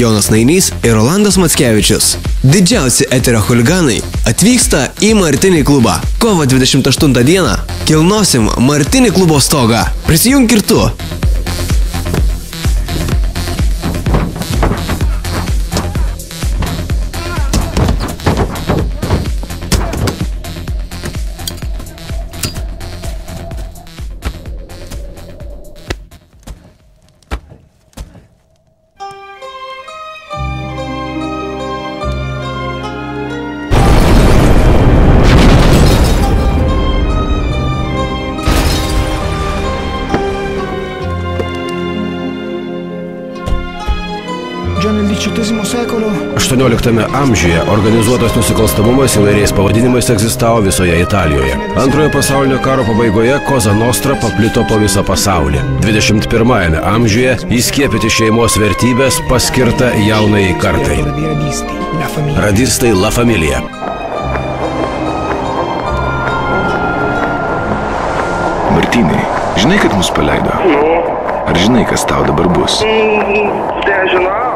Jonas Nainys ir Rolandas Mackevičius. Didžiausi eterio chuliganai atvyksta į Martinį klubą. Kovo 28 dieną kilnosim Martinį klubo stogą. Prisijunk ir tu. XVIII amžiuje organizuotas nusikalstamumas įvairiais pavadinimais egzistavo visoje Italijoje. Antrojo pasaulinio karo pabaigoje Cosa Nostra paplito po visą pasaulį. 21 amžiuje įskiepyti šeimos vertybės paskirta jaunai kartai. Radistai La Familia. Martynai, žinai, kad mus paleido? Ar žinai, kas tau dabar bus? Tai aš žinau.